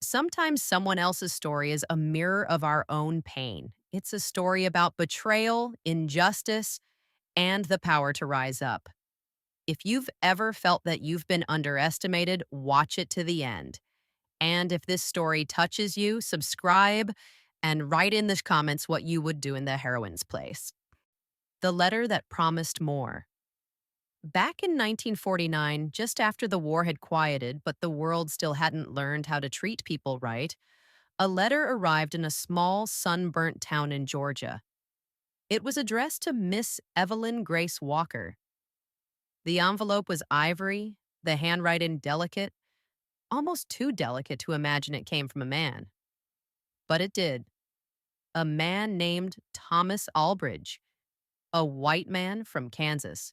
Sometimes someone else's story is a mirror of our own pain. It's a story about betrayal, injustice, and the power to rise up. If you've ever felt that you've been underestimated, watch it to the end. And if this story touches you, subscribe and write in the comments what you would do in the heroine's place. The letter that promised more. Back in 1949, just after the war had quieted, but the world still hadn't learned how to treat people right, a letter arrived in a small, sunburnt town in Georgia. It was addressed to Miss Evelyn Grace Walker. The envelope was ivory, the handwriting delicate, almost too delicate to imagine it came from a man. But it did. A man named Thomas Albridge, a white man from Kansas.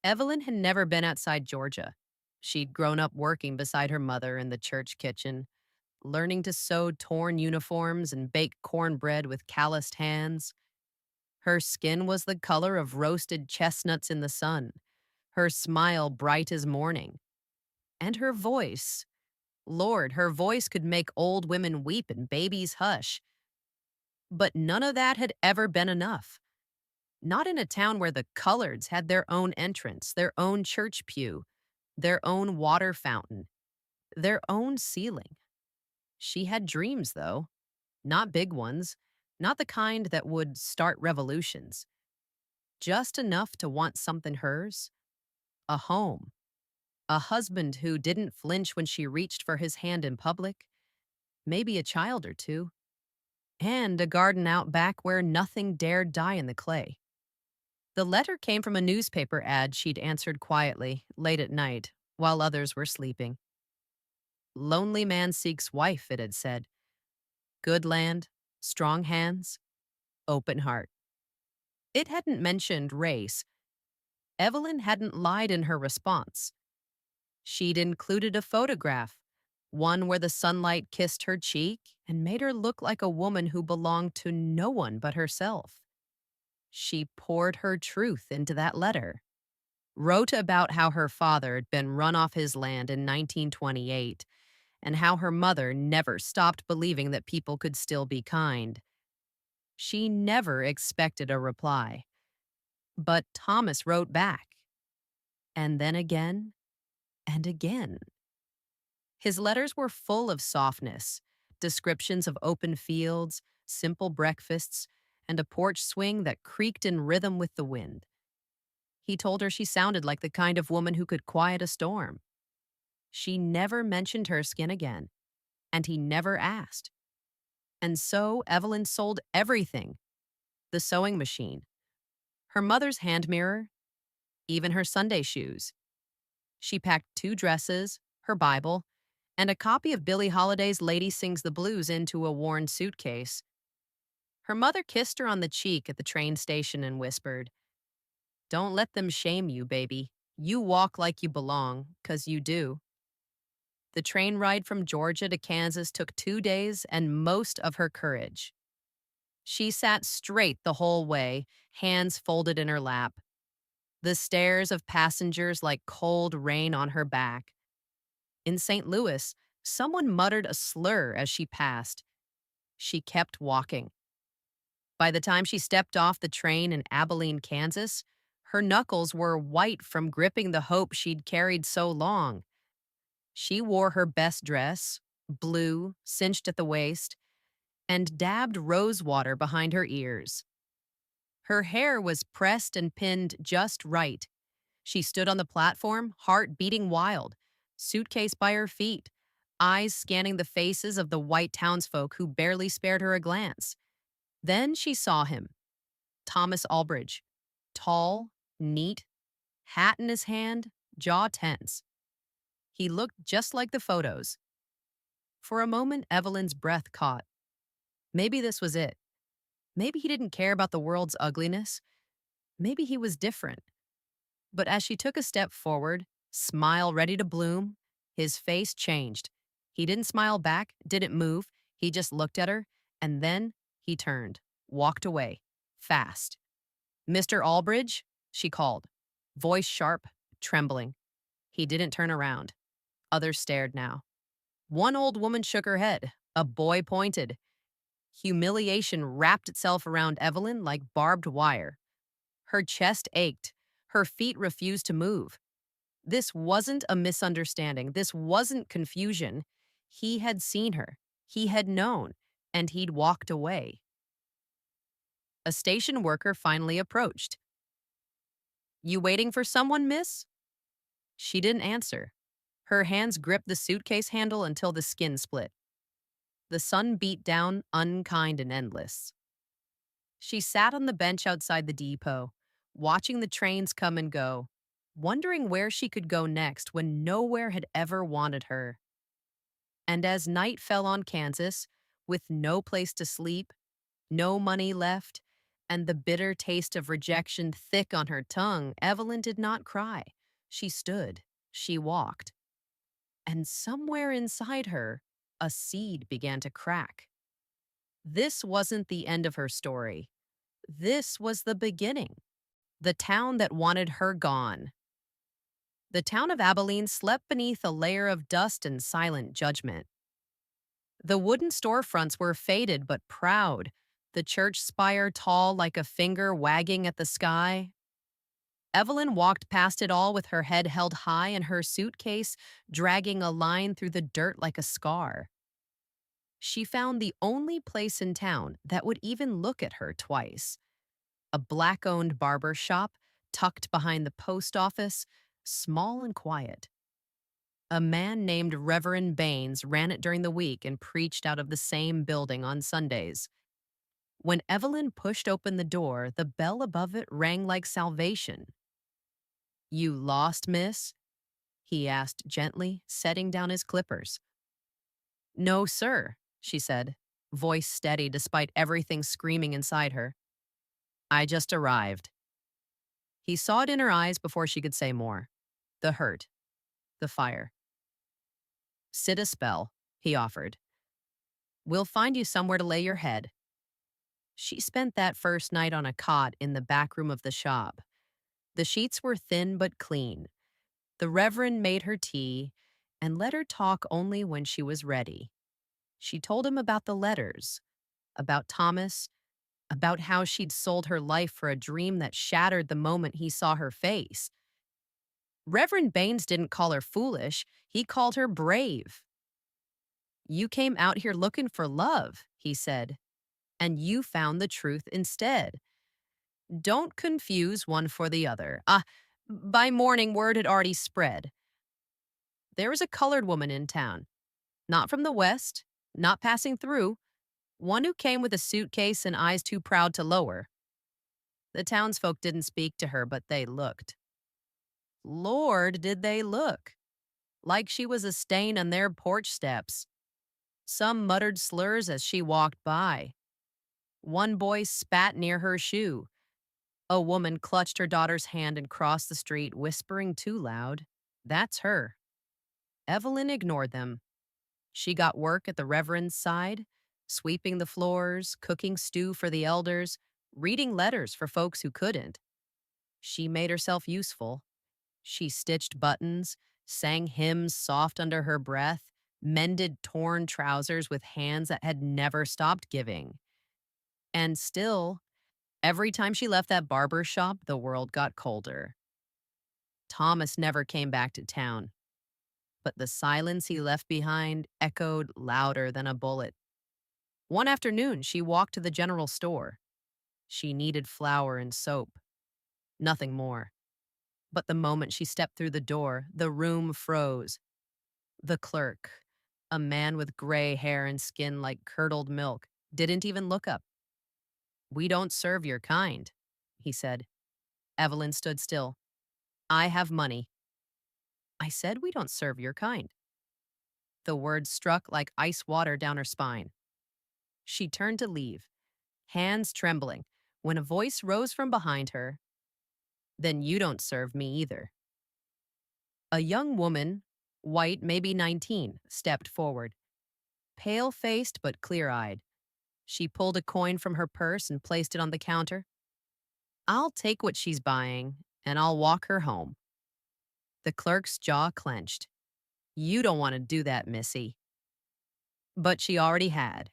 Evelyn had never been outside Georgia. She'd grown up working beside her mother in the church kitchen, learning to sew torn uniforms and bake cornbread with calloused hands. Her skin was the color of roasted chestnuts in the sun, her smile bright as morning. And her voice, Lord, her voice could make old women weep and babies hush. But none of that had ever been enough. Not in a town where the coloreds had their own entrance, their own church pew, their own water fountain, their own ceiling. She had dreams, though, not big ones, not the kind that would start revolutions, just enough to want something hers, a home, a husband who didn't flinch when she reached for his hand in public, maybe a child or two, and a garden out back where nothing dared die in the clay. The letter came from a newspaper ad she'd answered quietly, late at night, while others were sleeping. Lonely man seeks wife, it had said. Good land, strong hands, open heart. It hadn't mentioned race. Evelyn hadn't lied in her response. She'd included a photograph, one where the sunlight kissed her cheek and made her look like a woman who belonged to no one but herself. She poured her truth into that letter, wrote about how her father had been run off his land in 1928 and how her mother never stopped believing that people could still be kind. She never expected a reply. But Thomas wrote back, and then again and again. His letters were full of softness, descriptions of open fields, simple breakfasts, and a porch swing that creaked in rhythm with the wind. He told her she sounded like the kind of woman who could quiet a storm. She never mentioned her skin again, and he never asked. And so Evelyn sold everything: the sewing machine, her mother's hand mirror, even her Sunday shoes. She packed 2 dresses, her Bible, and a copy of Billie Holiday's Lady Sings the Blues into a worn suitcase. Her mother kissed her on the cheek at the train station and whispered, "Don't let them shame you, baby. You walk like you belong, 'cause you do." The train ride from Georgia to Kansas took 2 days and most of her courage. She sat straight the whole way, hands folded in her lap, the stares of passengers like cold rain on her back. In St. Louis, someone muttered a slur as she passed. She kept walking. By the time she stepped off the train in Abilene, Kansas, her knuckles were white from gripping the hope she'd carried so long. She wore her best dress, blue, cinched at the waist, and dabbed rose water behind her ears. Her hair was pressed and pinned just right. She stood on the platform, heart beating wild, suitcase by her feet, eyes scanning the faces of the white townsfolk who barely spared her a glance. Then she saw him, Thomas Albridge, tall, neat, hat in his hand, jaw tense. He looked just like the photos. For a moment, Evelyn's breath caught. Maybe this was it. Maybe he didn't care about the world's ugliness. Maybe he was different. But as she took a step forward, smile ready to bloom, his face changed. He didn't smile back, didn't move. He just looked at her, and then he turned, walked away, fast. "Mr. Albridge?" she called, voice sharp, trembling. He didn't turn around. Others stared now. One old woman shook her head. A boy pointed. Humiliation wrapped itself around Evelyn like barbed wire. Her chest ached. Her feet refused to move. This wasn't a misunderstanding. This wasn't confusion. He had seen her. He had known. And he'd walked away. A station worker finally approached. You waiting for someone, miss? She didn't answer. Her hands gripped the suitcase handle until the skin split. The sun beat down, unkind and endless. She sat on the bench outside the depot, watching the trains come and go, wondering where she could go next when nowhere had ever wanted her. And as night fell on Kansas, with no place to sleep, no money left, and the bitter taste of rejection thick on her tongue, Evelyn did not cry. She stood. She walked. And somewhere inside her, a seed began to crack. This wasn't the end of her story. This was the beginning. The town that wanted her gone. The town of Abilene slept beneath a layer of dust and silent judgment. The wooden storefronts were faded but proud, the church spire tall like a finger wagging at the sky. Evelyn walked past it all with her head held high and her suitcase dragging a line through the dirt like a scar. She found the only place in town that would even look at her twice. A black-owned barber shop tucked behind the post office, small and quiet. A man named Reverend Baines ran it during the week and preached out of the same building on Sundays. When Evelyn pushed open the door, the bell above it rang like salvation. You lost, miss? He asked gently, setting down his clippers. No, sir, she said, voice steady despite everything screaming inside her. I just arrived. He saw it in her eyes before she could say more. The hurt. The fire. Sit a spell, he offered. We'll find you somewhere to lay your head. She spent that first night on a cot in the back room of the shop. The sheets were thin but clean. The Reverend made her tea and let her talk only when she was ready. She told him about the letters, about Thomas, about how she'd sold her life for a dream that shattered the moment he saw her face. Reverend Baines didn't call her foolish, he called her brave. You came out here looking for love, he said, and you found the truth instead. Don't confuse one for the other. By morning, word had already spread. There was a colored woman in town, not from the West, not passing through, one who came with a suitcase and eyes too proud to lower. The townsfolk didn't speak to her, but they looked. Lord, did they look. Like she was a stain on their porch steps. Some muttered slurs as she walked by. One boy spat near her shoe. A woman clutched her daughter's hand and crossed the street, whispering too loud. That's her. Evelyn ignored them. She got work at the Reverend's side, sweeping the floors, cooking stew for the elders, reading letters for folks who couldn't. She made herself useful. She stitched buttons, sang hymns soft under her breath, mended torn trousers with hands that had never stopped giving. And still, every time she left that barber shop, the world got colder. Thomas never came back to town, but the silence he left behind echoed louder than a bullet. One afternoon, she walked to the general store. She needed flour and soap, nothing more. But the moment she stepped through the door, the room froze. The clerk, a man with gray hair and skin like curdled milk, didn't even look up. We don't serve your kind, he said. Evelyn stood still. I have money. I said we don't serve your kind. The words struck like ice water down her spine. She turned to leave, hands trembling, when a voice rose from behind her. Then you don't serve me either. A young woman, white, maybe 19, stepped forward. Pale-faced but clear-eyed. She pulled a coin from her purse and placed it on the counter. I'll take what she's buying, and I'll walk her home. The clerk's jaw clenched. You don't want to do that, missy. But she already had.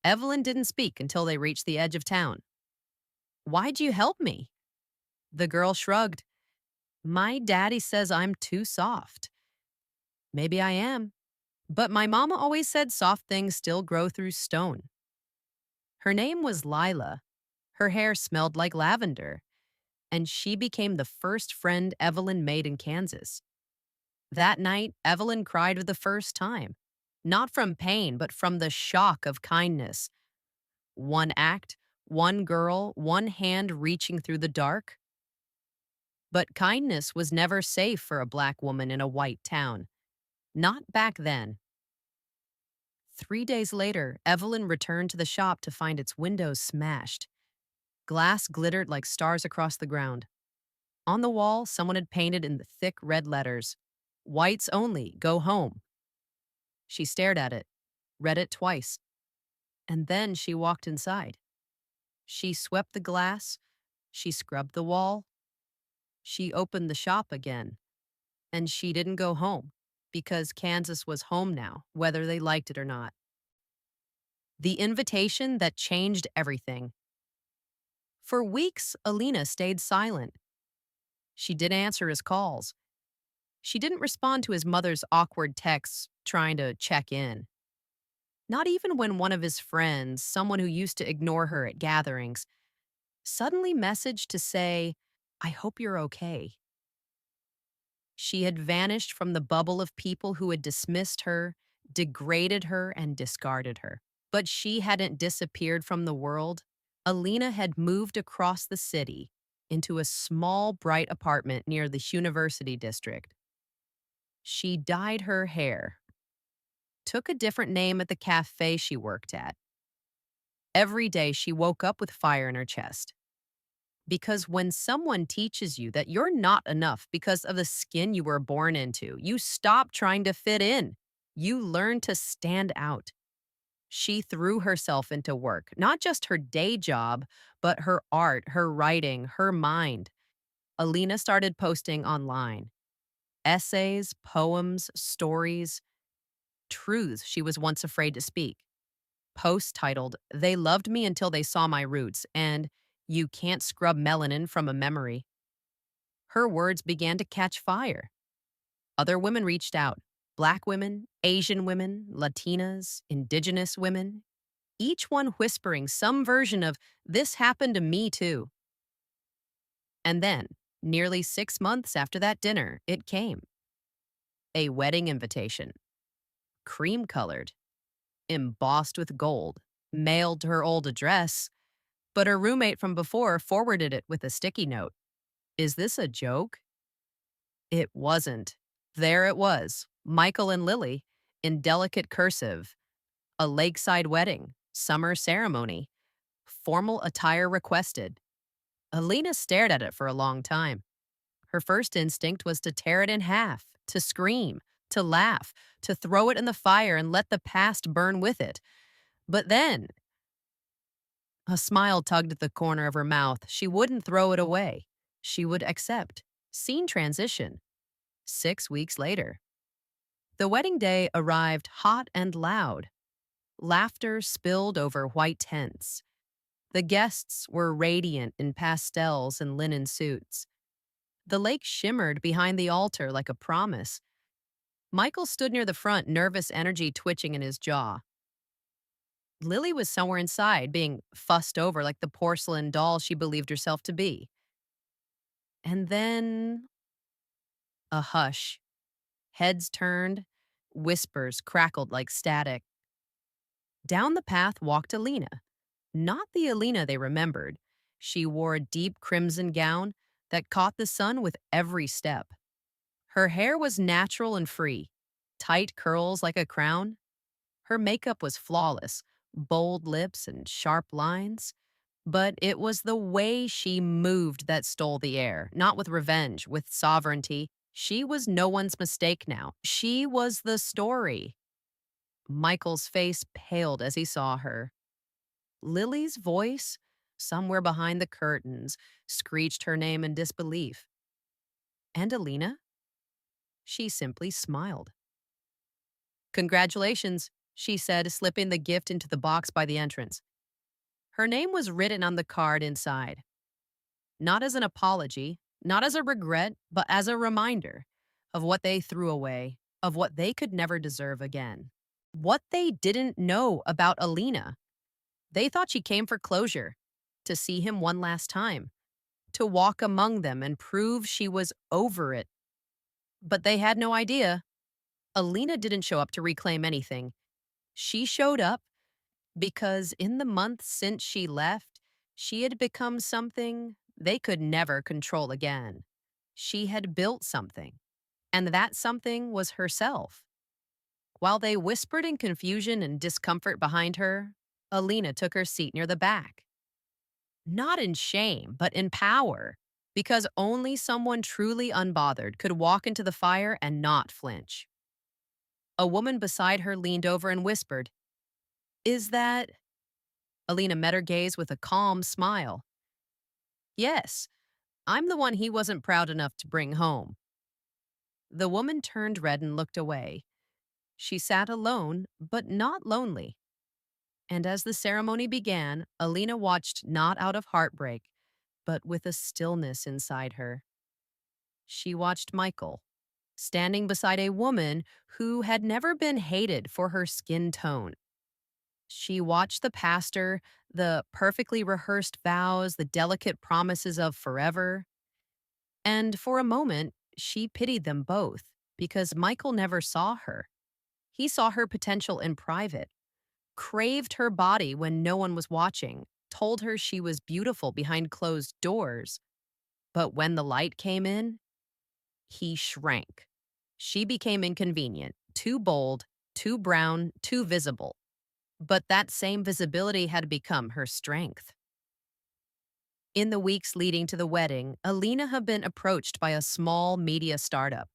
Evelyn didn't speak until they reached the edge of town. Why'd you help me? The girl shrugged. My daddy says I'm too soft. Maybe I am. But my mama always said soft things still grow through stone. Her name was Lila. Her hair smelled like lavender, and she became the first friend Evelyn made in Kansas. That night, Evelyn cried for the first time. Not from pain, but from the shock of kindness. One act, one girl, one hand reaching through the dark. But kindness was never safe for a black woman in a white town. Not back then. 3 days later, Evelyn returned to the shop to find its windows smashed. Glass glittered like stars across the ground. On the wall, someone had painted in the thick red letters, "Whites only, go home." She stared at it, read it twice, and then she walked inside. She swept the glass, she scrubbed the wall, she opened the shop again, and she didn't go home because Kansas was home now, whether they liked it or not. The invitation that changed everything. For weeks, Alina stayed silent. She didn't answer his calls. She didn't respond to his mother's awkward texts trying to check in. Not even when one of his friends, someone who used to ignore her at gatherings, suddenly messaged to say, "I hope you're okay." She had vanished from the bubble of people who had dismissed her, degraded her, and discarded her. But she hadn't disappeared from the world. Alina had moved across the city into a small, bright apartment near the university district. She dyed her hair, took a different name at the cafe she worked at. Every day she woke up with fire in her chest. Because when someone teaches you that you're not enough because of the skin you were born into, you stop trying to fit in. You learn to stand out. She threw herself into work, not just her day job, but her art, her writing, her mind. Alina started posting online essays, poems, stories, truths she was once afraid to speak. Posts titled, "They Loved Me Until They Saw My Roots," and "You Can't Scrub Melanin from a Memory." Her words began to catch fire. Other women reached out, Black women, Asian women, Latinas, Indigenous women, each one whispering some version of, "This happened to me too." And then, nearly 6 months after that dinner, it came. A wedding invitation, cream colored, embossed with gold, mailed to her old address, but her roommate from before forwarded it with a sticky note. Is this a joke? It wasn't. There it was, Michael and Lily, in delicate cursive. A lakeside wedding, summer ceremony, formal attire requested. Alina stared at it for a long time. Her first instinct was to tear it in half, to scream, to laugh, to throw it in the fire and let the past burn with it. But then, a smile tugged at the corner of her mouth. She wouldn't throw it away. She would accept. Scene transition. 6 weeks later. The wedding day arrived hot and loud. Laughter spilled over white tents. The guests were radiant in pastels and linen suits. The lake shimmered behind the altar like a promise. Michael stood near the front, nervous energy twitching in his jaw. Lily was somewhere inside, being fussed over like the porcelain doll she believed herself to be. And then a hush. Heads turned, whispers crackled like static. Down the path walked Alina. Not the Alina they remembered. She wore a deep crimson gown that caught the sun with every step. Her hair was natural and free, tight curls like a crown. Her makeup was flawless, bold lips and sharp lines. But it was the way she moved that stole the air, not with revenge, with sovereignty. She was no one's mistake now. She was the story. Michael's face paled as he saw her. Lily's voice, somewhere behind the curtains, screeched her name in disbelief. And Alina? She simply smiled. Congratulations, she said, slipping the gift into the box by the entrance. Her name was written on the card inside, not as an apology, not as a regret, but as a reminder of what they threw away, of what they could never deserve again. What they didn't know about Alina. They thought she came for closure, to see him one last time, to walk among them and prove she was over it. But they had no idea. Alina didn't show up to reclaim anything. She showed up because in the months since she left, she had become something they could never control again. She had built something, and that something was herself. While they whispered in confusion and discomfort behind her, Alina took her seat near the back. Not in shame, but in power, because only someone truly unbothered could walk into the fire and not flinch. A woman beside her leaned over and whispered, "Is that?" Alina met her gaze with a calm smile. "Yes, I'm the one he wasn't proud enough to bring home." The woman turned red and looked away. She sat alone, but not lonely. And as the ceremony began, Alina watched not out of heartbreak, but with a stillness inside her. She watched Michael, standing beside a woman who had never been hated for her skin tone. She watched the pastor, the perfectly rehearsed vows, the delicate promises of forever. And for a moment, she pitied them both because Michael never saw her. He saw her potential in private, craved her body when no one was watching, told her she was beautiful behind closed doors. But when the light came in, he shrank. She became inconvenient, too bold, too brown, too visible. But that same visibility had become her strength. In the weeks leading to the wedding, Alina had been approached by a small media startup.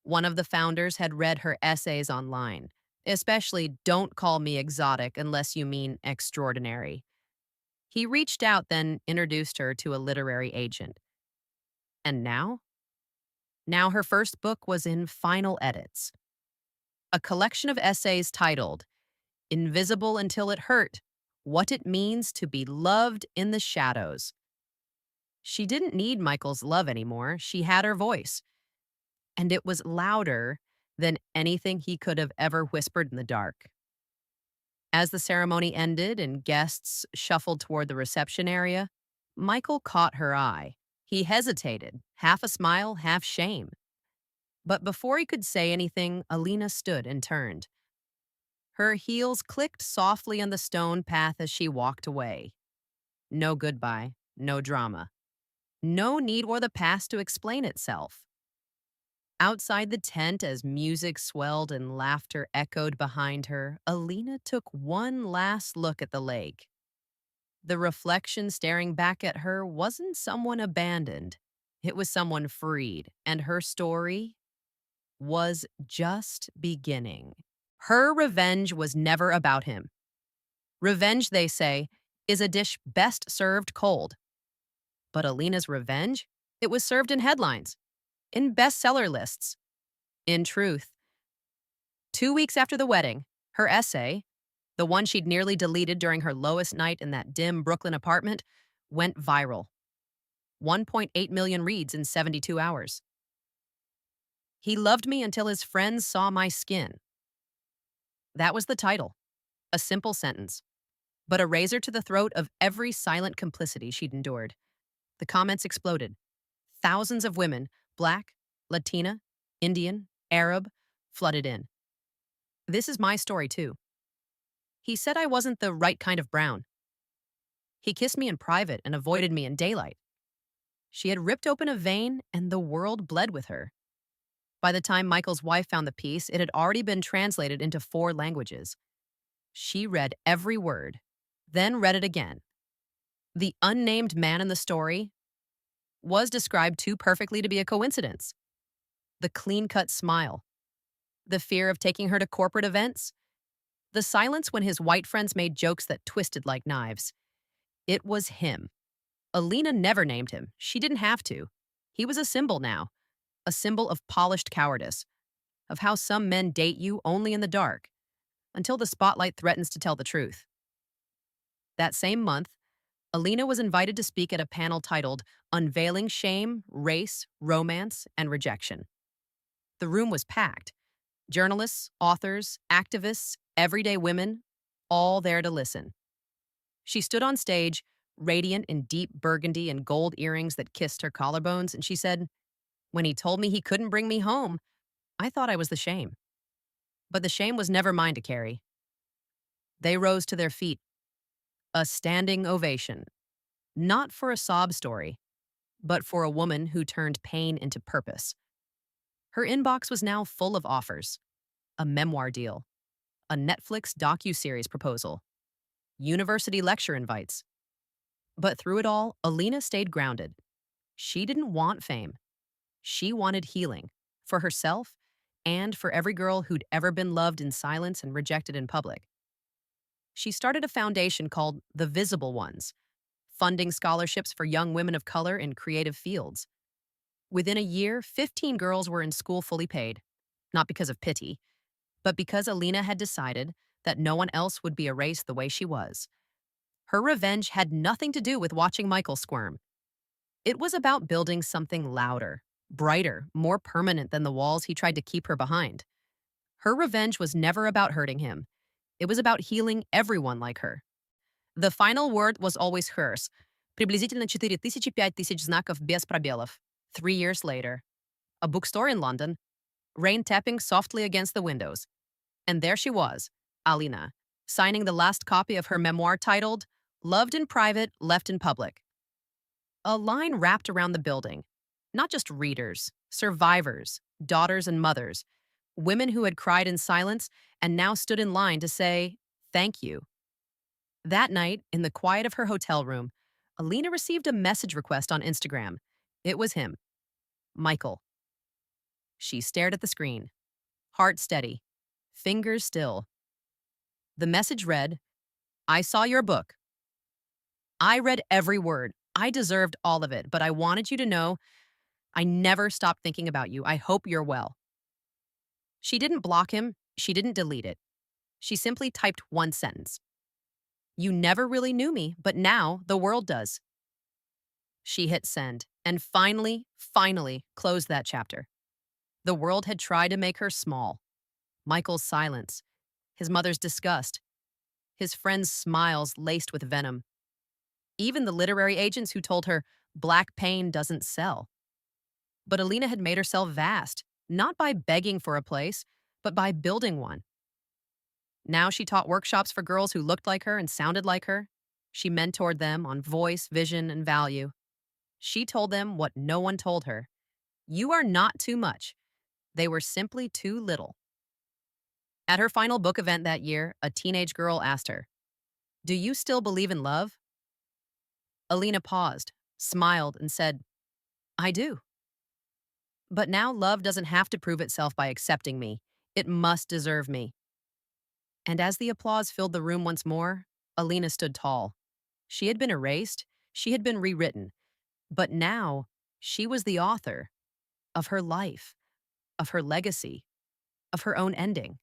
One of the founders had read her essays online, especially "Don't call me exotic unless you mean extraordinary." He reached out, then introduced her to a literary agent. And now? Now her first book was in final edits. A collection of essays titled "Invisible Until It Hurt: What It Means to Be Loved in the Shadows." She didn't need Michael's love anymore. She had her voice, and it was louder than anything he could have ever whispered in the dark. As the ceremony ended and guests shuffled toward the reception area, Michael caught her eye. He hesitated, half a smile, half shame. But before he could say anything, Alina stood and turned. Her heels clicked softly on the stone path as she walked away. No goodbye, no drama. No need for the past to explain itself. Outside the tent, as music swelled and laughter echoed behind her, Alina took one last look at the lake. The reflection staring back at her wasn't someone abandoned. It was someone freed, and her story was just beginning. Her revenge was never about him. Revenge, they say, is a dish best served cold. But Alina's revenge? It was served in headlines, in bestseller lists. In truth, 2 weeks after the wedding, her essay, the one she'd nearly deleted during her lowest night in that dim Brooklyn apartment, went viral. 1.8 million reads in 72 hours. "He loved me until his friends saw my skin." That was the title. A simple sentence, but a razor to the throat of every silent complicity she'd endured. The comments exploded. Thousands of women, Black, Latina, Indian, Arab, flooded in. "This is my story, too. He said I wasn't the right kind of brown. He kissed me in private and avoided me in daylight." She had ripped open a vein, and the world bled with her. By the time Michael's wife found the piece, it had already been translated into 4 languages. She read every word, then read it again. The unnamed man in the story was described too perfectly to be a coincidence. The clean-cut smile, the fear of taking her to corporate events, the silence when his white friends made jokes that twisted like knives. It was him. Alina never named him. She didn't have to. He was a symbol now, a symbol of polished cowardice, of how some men date you only in the dark. until the spotlight threatens to tell the truth. That same month, Alina was invited to speak at a panel titled Unveiling Shame, Race, Romance, and Rejection. The room was packed. Journalists, authors, activists, everyday women, all there to listen. She stood on stage, radiant in deep burgundy and gold earrings that kissed her collarbones, and she said, "When he told me he couldn't bring me home, I thought I was the shame." But the shame was never mine to carry. They rose to their feet, a standing ovation, not for a sob story, but for a woman who turned pain into purpose. Her inbox was now full of offers: a memoir deal, a Netflix docuseries proposal, university lecture invites. But through it all, Alina stayed grounded. She didn't want fame. She wanted healing for herself and for every girl who'd ever been loved in silence and rejected in public. She started a foundation called The Visible Ones, funding scholarships for young women of color in creative fields. Within a year, 15 girls were in school fully paid, not because of pity, but because Alina had decided that no one else would be erased the way she was. Her revenge had nothing to do with watching Michael squirm. It was about building something louder, brighter, more permanent than the walls he tried to keep her behind. Her revenge was never about hurting him. It was about healing everyone like her. The final word was always hers. Приблизительно 4000–5000 знаков без пробелов. 3 years later, a bookstore in London, rain tapping softly against the windows. And there she was, Alina, signing the last copy of her memoir titled Loved in Private, Left in Public. A line wrapped around the building. Not just readers, survivors, daughters and mothers, women who had cried in silence and now stood in line to say, thank you. That night, in the quiet of her hotel room, Alina received a message request on Instagram. It was him, Michael. She stared at the screen, heart steady, fingers still. The message read, I saw your book. I read every word. I deserved all of it, but I wanted you to know I never stopped thinking about you. I hope you're well. She didn't block him. She didn't delete it. She simply typed one sentence. You never really knew me, but now the world does. She hit send and finally closed that chapter. The world had tried to make her small. Michael's silence, his mother's disgust, his friends' smiles laced with venom. Even the literary agents who told her black pain doesn't sell. But Alina had made herself vast, not by begging for a place, but by building one. Now she taught workshops for girls who looked like her and sounded like her. She mentored them on voice, vision, and value. She told them what no one told her. You are not too much. They were simply too little. At her final book event that year, a teenage girl asked her, do you still believe in love? Alina paused, smiled, and said, I do. But now love doesn't have to prove itself by accepting me. It must deserve me. And as the applause filled the room once more, Alina stood tall. She had been erased, she had been rewritten, but now she was the author of her life, of her legacy, of her own ending.